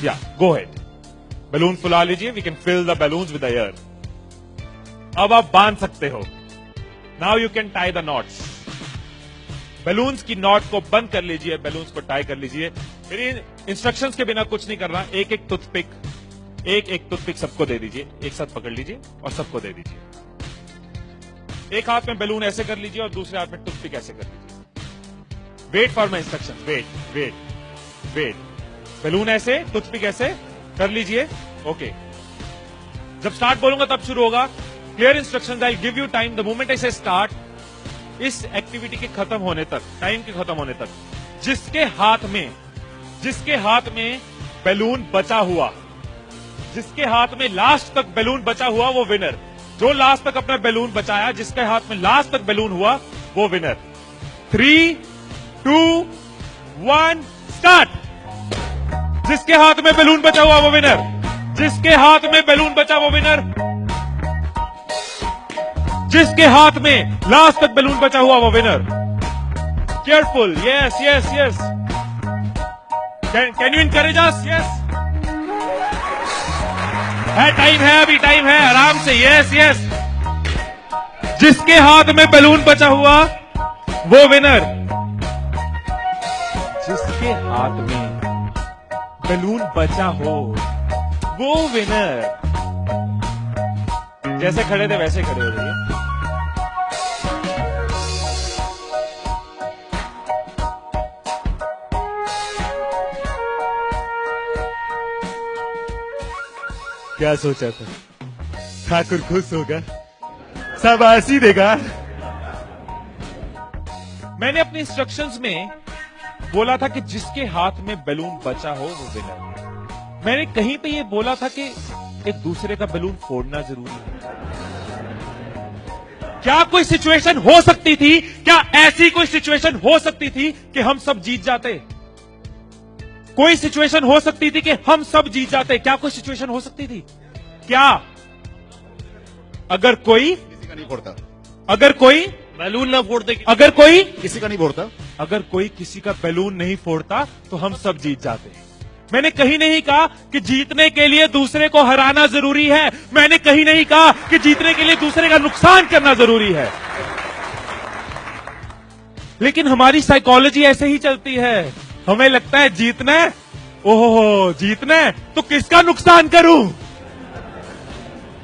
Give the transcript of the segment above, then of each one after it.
या गो head, balloon फुला लीजिए, we can fill the balloons with air. अब आप बांध सकते हो। Now you can tie the knots. Balloons की नॉट को बंद कर लीजिए, बैलून्स को टाई कर लीजिए। फिर इंस्ट्रक्शंस के बिना कुछ नहीं करना। एक एक टूथपिक सबको दे दीजिए, एक साथ पकड़ लीजिए और सबको दे दीजिए। एक हाथ में बैलून ऐसे कर लीजिए और दूसरे हाथ में टूथपिक ऐसे कर लीजिए। Wait for my instruction, wait. Balloon ऐसे, टूथपिक ऐसे कर लीजिए। ओके, जब स्टार्ट बोलूंगा तब शुरू होगा। Clear instructions, I give you time. The moment I से स्टार्ट, इस एक्टिविटी के खत्म होने तक, टाइम के खत्म होने तक, जिसके हाथ में बैलून बचा हुआ, जिसके हाथ में लास्ट तक बैलून बचा हुआ, वो विनर। जो लास्ट तक अपना बैलून बचाया, जिसके हाथ में लास्ट तक बैलून हुआ, वो विनर। 3, 2, 1 स्टार्ट। जिसके हाथ में बैलून बचा हुआ वो विनर, जिसके हाथ में बैलून बचा वो विनर, जिसके हाथ में लास्ट तक बैलून बचा हुआ वो winner. Careful, yes. Can you encourage us? Yes, time है, अभी टाइम है, आराम से। यस। जिसके हाथ में बैलून बचा हुआ वो विनर, जिसके हाथ में बैलून बचा हो वो विनर। जैसे खड़े थे वैसे खड़े हो जाइए। क्या सोचा था? ठाकुर खुश होगा, शाबाशी देगा। मैंने अपने इंस्ट्रक्शंस में बोला था कि जिसके हाथ में बैलून बचा हो वो विनर। मैंने कहीं पे ये बोला था कि एक दूसरे का बैलून फोड़ना जरूरी है। क्या कोई सिचुएशन हो सकती थी, क्या ऐसी कोई सिचुएशन हो सकती थी कि हम सब जीत जाते? कोई सिचुएशन हो सकती थी कि हम सब जीत जाते? क्या कोई सिचुएशन हो सकती थी? क्या? अगर कोई किसी का नहीं फोड़ता, अगर कोई बैलून ना फोड़ते, अगर कोई किसी का नहीं फोड़ता, अगर कोई किसी का बैलून नहीं फोड़ता तो हम सब जीत जाते। मैंने कहीं नहीं कहा कि जीतने के लिए दूसरे को हराना जरूरी है। मैंने कहीं नहीं कहा कि जीतने के लिए दूसरे का नुकसान करना जरूरी है। लेकिन हमारी साइकोलॉजी ऐसे ही चलती है। हमें लगता है जीतना है, ओहो जीतना है तो किसका नुकसान करूं।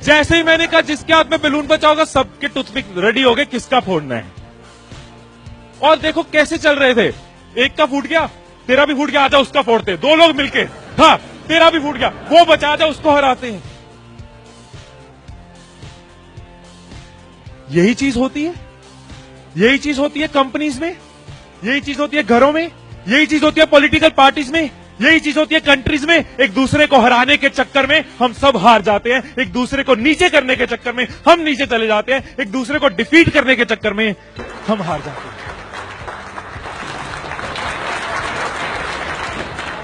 जैसे ही मैंने कहा जिसके हाथ में बैलून बचा होगा, सबके टूथपिक रेडी हो गए, किसका फोड़ना है। और देखो कैसे चल रहे थे। एक का फूट गया, तेरा भी फूट गया, आजा उसका फोड़ते। दो लोग मिलके, हाँ तेरा भी फूट गया, वो बचा, आजा उसको हराते हैं। यही चीज होती है, यही चीज होती है कंपनीज में, यही चीज होती है घरों में, यही चीज होती है पॉलिटिकल पार्टीज में, यही चीज होती है कंट्रीज में। एक दूसरे को हराने के चक्कर में हम सब हार जाते हैं। एक दूसरे को नीचे करने के चक्कर में हम नीचे चले जाते हैं। एक दूसरे को डिफीट करने के चक्कर में हम हार जाते हैं।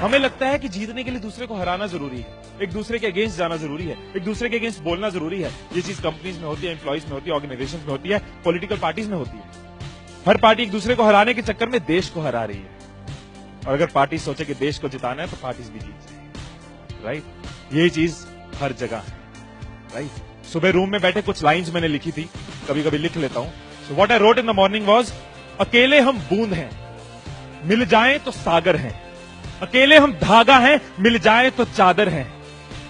हमें लगता है कि जीतने के लिए दूसरे को हराना जरूरी है, एक दूसरे के अगेंस्ट जाना जरूरी है, एक दूसरे के अगेंस्ट बोलना जरूरी है। ये चीज कंपनीज में होती है, एम्प्लॉइज में होती है, ऑर्गेनाइजेशन में होती है, पॉलिटिकल पार्टीज में होती है। हर पार्टी एक दूसरे को हराने के चक्कर में देश को हरा रही है। और अगर पार्टी सोचे कि देश को जिताना है तो पार्टीज भी जीत जाएगी। राइट, यही चीज हर जगह है। राइट, सुबह रूम में बैठे कुछ लाइंस मैंने लिखी थी, कभी कभी लिख लेता हूं। So what I wrote in the morning was, अकेले हम बूंद हैं, मिल जाएं तो सागर हैं। अकेले हम धागा हैं, मिल जाए तो चादर हैं।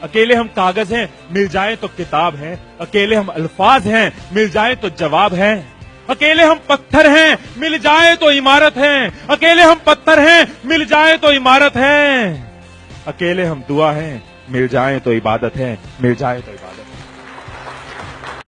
अकेले हम कागज हैं, मिल जाए तो किताब हैं। अकेले हम अल्फाज हैं, मिल जाए तो जवाब हैं। अकेले हम पत्थर हैं, मिल जाए तो इमारत हैं। अकेले हम पत्थर हैं, मिल जाए तो इमारत हैं। अकेले हम दुआ हैं, मिल जाए तो इबादत है, मिल जाए तो इबादत है।